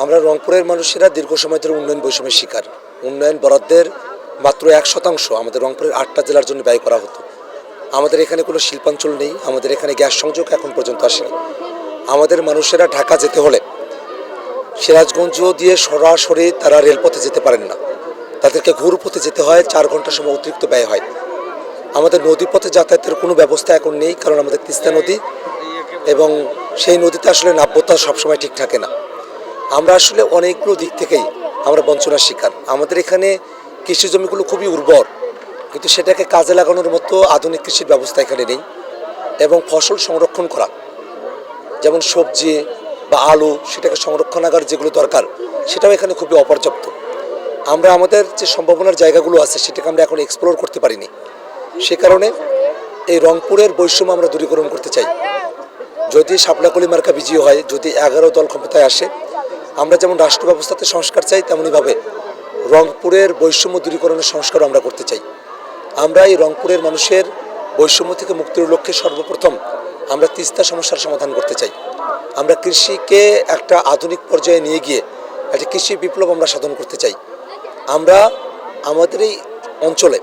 আমরা রংপুরের মানুষেরা দীর্ঘ সময় ধরে উন্নয়ন বৈষম্যের শিকার। উন্নয়ন বরাদ্দের মাত্র 1% আমাদের রংপুরের 8টা জেলার জন্য ব্যয় করা হতো। আমাদের এখানে কোনো শিল্পাঞ্চল নেই, আমাদের এখানে গ্যাস সংযোগ এখন পর্যন্ত আসেনি। আমাদের মানুষেরা ঢাকা যেতে হলে সিরাজগঞ্জ দিয়ে সরাসরি তারা রেলপথে যেতে পারেন না, তাদেরকে ঘুরপথে যেতে হয়, 4 ঘন্টা সময় অতিরিক্ত ব্যয় হয়। আমাদের নদীপথে যাতায়াতের কোনো ব্যবস্থা এখন নেই, কারণ আমাদের তিস্তা নদী এবং সেই নদীতে আসলে নাব্যতা সবসময় ঠিক থাকে না। আমরা আসলে অনেকগুলো দিক থেকেই আমরা বঞ্চনার শিকার। আমাদের এখানে কৃষি জমিগুলো খুবই উর্বর, কিন্তু সেটাকে কাজে লাগানোর মতো আধুনিক কৃষির ব্যবস্থা এখানে নেই। এবং ফসল সংরক্ষণ করা, যেমন সবজি বা আলু, সেটাকে সংরক্ষণাগার যেগুলো দরকার সেটাও এখানে খুবই অপর্যাপ্ত। আমরা আমাদের যে সম্ভাবনার জায়গাগুলো আছে সেটাকে আমরা এখন এক্সপ্লোর করতে পারিনি। সে কারণে এই রংপুরের বৈষম্য আমরা দূরীকরণ করতে চাই। যদি শাপলাকলি মার্কা বিজয়ী হয়, যদি 11 দল ক্ষমতায় আসে, আমরা যেমন রাষ্ট্র ব্যবস্থাতে সংস্কার চাই, তেমনইভাবে রংপুরের বৈষম্য দূরীকরণের সংস্কারও আমরা করতে চাই। আমরা এই রংপুরের মানুষের বৈষম্য থেকে মুক্তির লক্ষ্যে সর্বপ্রথম আমরা তিস্তা সমস্যার সমাধান করতে চাই। আমরা কৃষিকে একটা আধুনিক পর্যায়ে নিয়ে গিয়ে একটা কৃষি বিপ্লব আমরা সাধন করতে চাই। আমরা আমাদের এই অঞ্চলে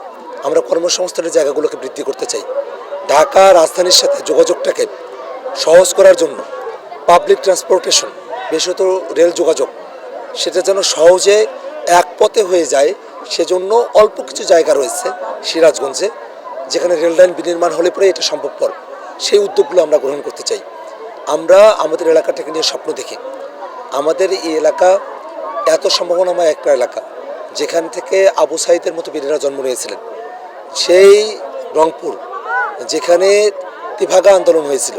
আমরা কর্মসংস্থানের জায়গাগুলোকে বৃদ্ধি করতে চাই। ঢাকা রাজধানীর সাথে যোগাযোগটাকে সহজ করার জন্য পাবলিক ট্রান্সপোর্টেশন, বিশেষত রেল যোগাযোগ, সেটা যেন সহজে এক পথে হয়ে যায়, সেজন্য অল্প কিছু জায়গা রয়েছে সিরাজগঞ্জে যেখানে রেল লাইন বিনির্মাণ হলে পরে এটা সম্ভবপর। সেই উদ্যোগগুলো আমরা গ্রহণ করতে চাই। আমরা আমাদের এলাকাটাকে নিয়ে স্বপ্ন দেখি। আমাদের এই এলাকা এত সম্ভাবনাময় একটা এলাকা, যেখান থেকে আবু সাইদের মতো বীরেরা জন্ম নিয়েছিলেন। সেই রংপুর যেখানে তিভাগা আন্দোলন হয়েছিল,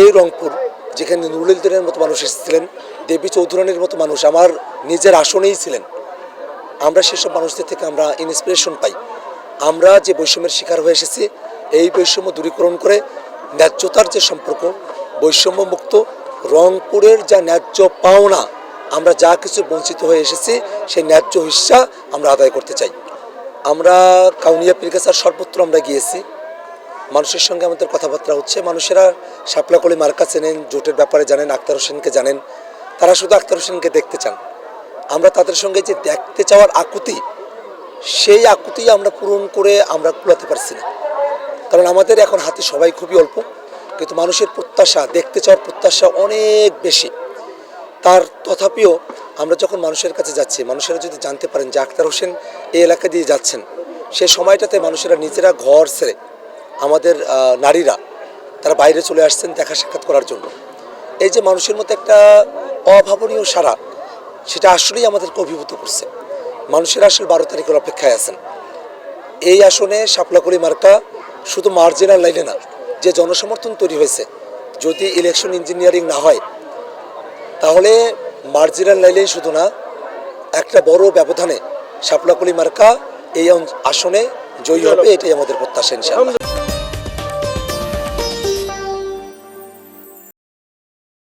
এই রংপুর যেখানে নুরুল দিনের মতো মানুষ এসেছিলেন, দেবী চৌধুরানীর মতো মানুষ আমার নিজের আসনেই ছিলেন। আমরা সেসব মানুষদের থেকে আমরা ইন্সপিরেশন পাই। আমরা যে বৈষম্যের শিকার হয়ে এসেছি, এই বৈষম্য দূরীকরণ করে ন্যায্যতার যে সম্পর্ক, বৈষম্য মুক্ত রংপুরের যা ন্যায্য পাওনা, আমরা যা কিছু বঞ্চিত হয়ে এসেছি সেই ন্যায্য হিস্সা আমরা আদায় করতে চাই। আমরা কাউনিয়া পীরগাছার সর্বত্র আমরা গিয়েছি, মানুষের সঙ্গে আমাদের কথাবার্তা হচ্ছে। মানুষেরা শাপলাকলি মার্কা চেনেন, জোটের ব্যাপারে জানেন, আক্তার হোসেনকে জানেন। তারা শুধু আক্তার হোসেনকে দেখতে চান। আমরা তাদের সঙ্গে যে দেখতে চাওয়ার আকুতি, সেই আকুতি আমরা পূরণ করে আমরা কুলাতে পারছি না, কারণ আমাদের এখন হাতে সবাই খুবই অল্প, কিন্তু মানুষের প্রত্যাশা, দেখতে চাওয়ার প্রত্যাশা অনেক বেশি। তার তথাপিও আমরা যখন মানুষের কাছে যাচ্ছি, মানুষেরা যদি জানতে পারেন যে আক্তার হোসেন এই এলাকা দিয়ে যাচ্ছেন, সে সময়টাতে মানুষেরা নিজেরা ঘর ছেড়ে, আমাদের নারীরা তারা বাইরে চলে আসছেন দেখা সাক্ষাৎ করার জন্য। এই যে মানুষের মধ্যে একটা অভাবনীয় সাড়া, সেটা আসলেই আমাদেরকে অভিভূত করছে। মানুষেরা আসলে 12 তারিখের অপেক্ষায় আছেন। এই আসনে শাপলাকলি মার্কা শুধু মার্জিনাল লাইনে না, যে জনসমর্থন তৈরি হয়েছে, যদি ইলেকশন ইঞ্জিনিয়ারিং না হয় তাহলে মার্জিনাল লাইনেই শুধু না, একটা বড় ব্যবধানে শাপলাকলি মার্কা এই আসনে জয়ী হবে, এটাই আমাদের প্রত্যাশা ইনশাআল্লাহ।